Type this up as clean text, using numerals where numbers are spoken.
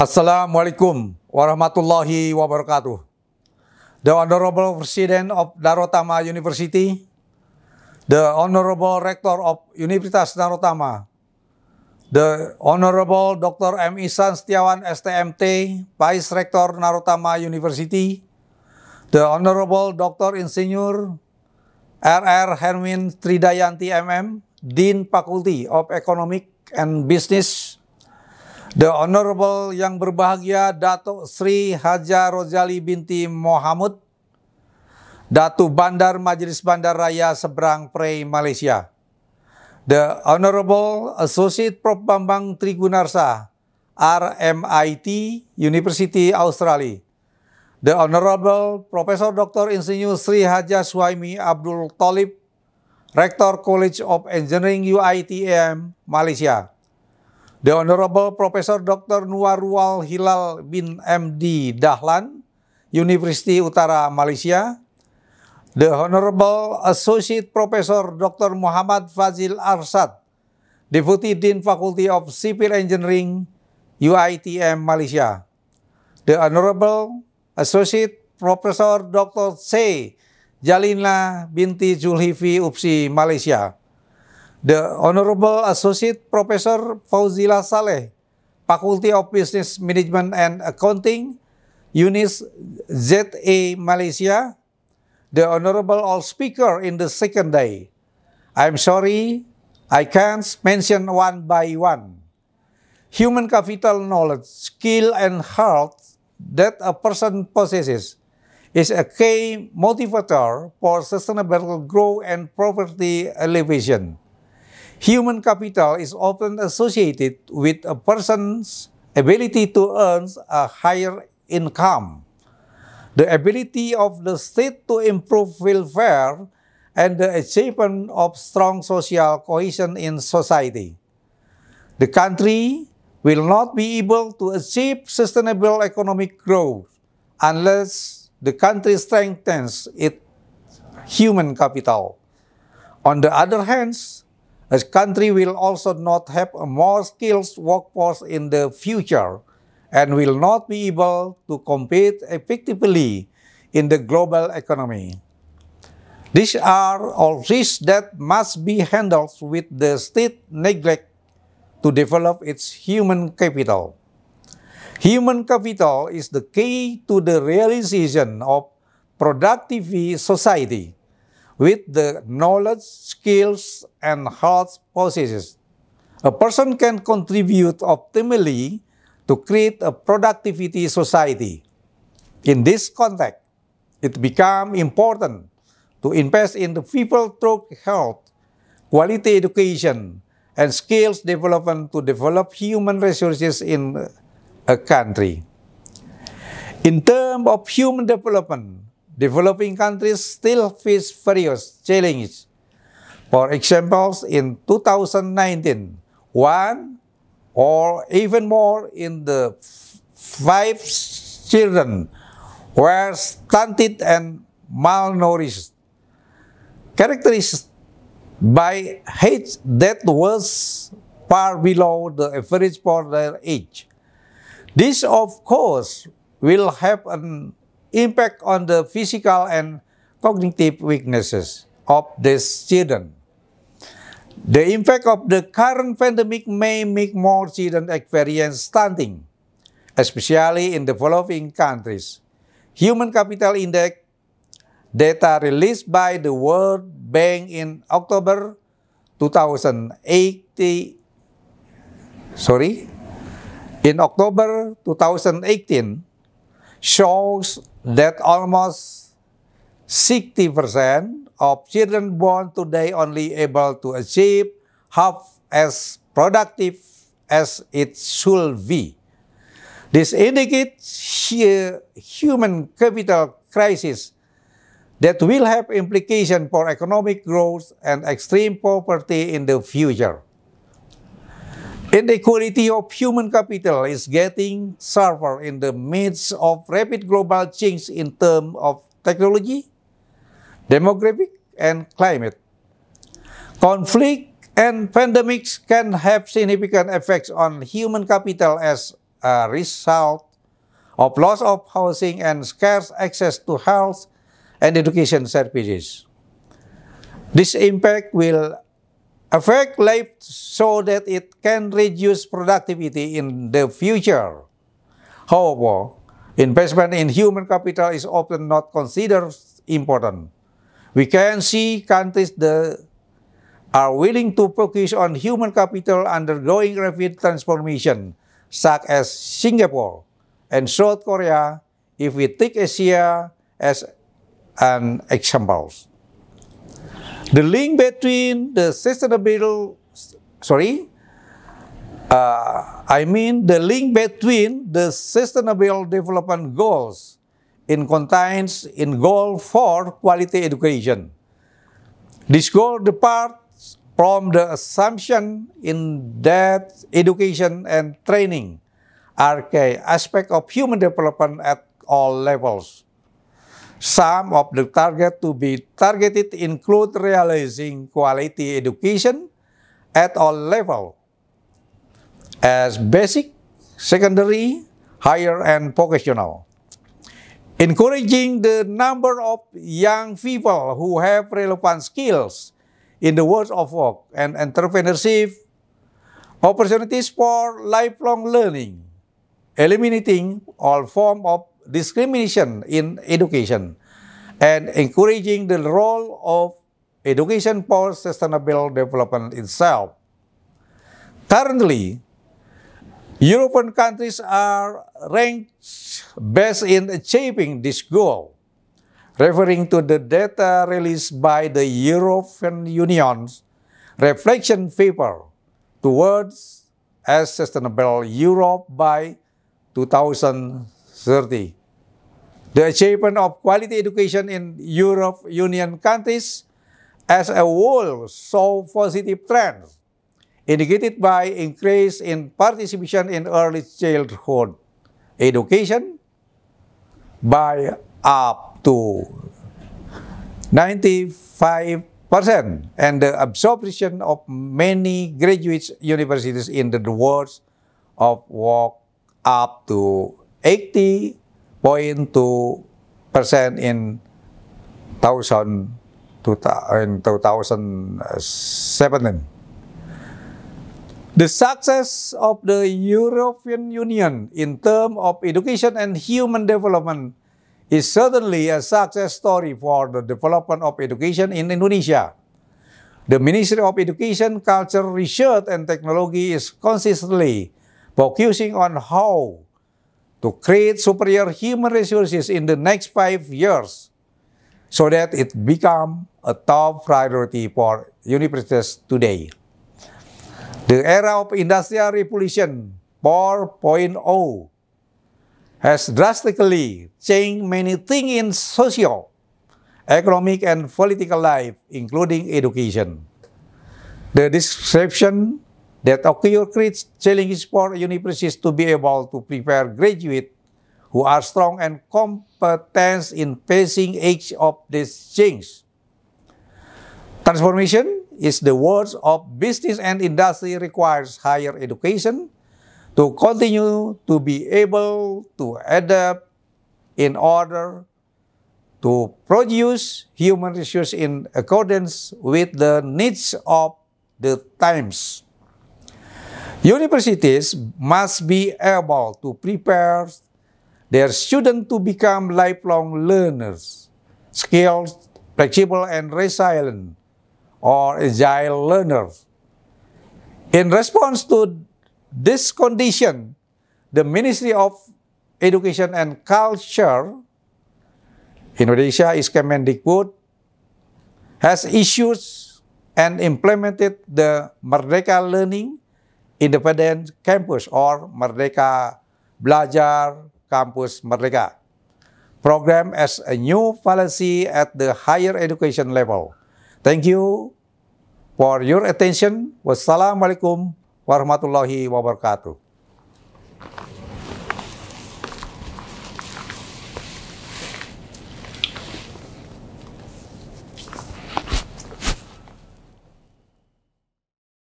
Assalamualaikum warahmatullahi wabarakatuh. The Honorable President of Narotama University, the Honorable Rector of Universitas Narotama, the Honorable Dr. M. Ihsan Setiawan STMT, Vice Rector Narotama University, the Honorable Dr. Insinyur R.R. Hermin Tridayanti MM, Dean Faculty of Economic and Business, the Honorable yang berbahagia Datuk Sri Haja Rozali binti Mohamud, Datu Bandar Majelis Bandar Raya Seberang Prei, Malaysia, the Honorable Associate Prof. Bambang Trigunarsa, RMIT, University Australia, the Honorable Professor Dr. Insinyur Sri Haja Suhaimi Abdul Thalib, Rector College of Engineering UITM, Malaysia, the Honorable Professor Dr. Nuarwal Hilal bin MD Dahlan, University Utara Malaysia, the Honorable Associate Professor Dr. Muhammad Fazil Arshad, Deputy Dean Faculty of Civil Engineering, UITM Malaysia, the Honorable Associate Professor Dr. C. Jalina binti Zulhifi UPSI Malaysia, the Honorable Associate Professor Fauzila Saleh, Faculty of Business Management and Accounting, UNIS ZA Malaysia, the Honorable All Speaker in the second day. I'm sorry, I can't mention one by one. Human capital knowledge, skill, and heart that a person possesses is a key motivator for sustainable growth and poverty alleviation. Human capital is often associated with a person's ability to earn a higher income, the ability of the state to improve welfare, and the achievement of strong social cohesion in society. The country will not be able to achieve sustainable economic growth unless the country strengthens its human capital. On the other hand, a country will also not have a more skilled workforce in the future and will not be able to compete effectively in the global economy. These are all risks that must be handled with the state neglect to develop its human capital. Human capital is the key to the realization of productive society with the knowledge, skills, and heart possesses. A person can contribute optimally to create a productivity society. In this context, it becomes important to invest in the people through health, quality education, and skills development to develop human resources in a country. In terms of human development, developing countries still face various challenges. For example, in 2019, one or even more in the 5 children were stunted and malnourished, characterized by age that was far below the average for their age. This, of course, will have an impact on the physical and cognitive weaknesses of these children. The impact of the current pandemic may make more children experience stunting, especially in developing countries. Human Capital Index data released by the World Bank in October 2018 shows that almost 60% of children born today only able to achieve half as productive as it should be. This indicates human capital crisis that will have implications for economic growth and extreme poverty in the future. Inequality of human capital is getting sharper in the midst of rapid global change in terms of technology, demographic, and climate. Conflict and pandemics can have significant effects on human capital as a result of loss of housing and scarce access to health and education services. This impact will affect life so that it can reduce productivity in the future. However, investment in human capital is often not considered important. We can see countries that are willing to focus on human capital undergoing rapid transformation, such as Singapore and South Korea, if we take Asia as an example. The link between the sustainable development goals contains in goal for quality education. This goal departs from the assumption that education and training are key aspects of human development at all levels. Some of the targets to be targeted include realizing quality education at all levels, as basic, secondary, higher, and vocational. Encouraging the number of young people who have relevant skills in the world of work and entrepreneurship, opportunities for lifelong learning, eliminating all forms of discrimination in education, and encouraging the role of education for sustainable development itself. Currently, European countries are ranked best in achieving this goal, referring to the data released by the European Union's reflection paper towards a sustainable Europe by 2030. The achievement of quality education in European Union countries as a whole show positive trends, indicated by increase in participation in early childhood education by up to 95% and the absorption of many graduate universities in the world of work up to 80.2% in 2017. The success of the European Union in terms of education and human development is certainly a success story for the development of education in Indonesia. The Ministry of Education, Culture, Research, and Technology is consistently focusing on how to create superior human resources in the next 5 years so that it becomes a top priority for universities today. The era of Industrial Revolution 4.0 has drastically changed many things in social, economic, and political life, including education. The disruption that occur creates challenges for universities to be able to prepare graduates who are strong and competent in facing each of these changes. Transformation is the world of business and industry requires higher education to continue to be able to adapt in order to produce human resources in accordance with the needs of the times. Universities must be able to prepare their students to become lifelong learners, skilled, flexible, and resilient, or agile learners. In response to this condition, the Ministry of Education and Culture, Indonesia is Kemendikbud, has issued and implemented the Merdeka Learning Independent Campus or Merdeka Belajar Kampus Merdeka program as a new policy at the higher education level. Thank you for your attention. Wassalamualaikum warahmatullahi wabarakatuh.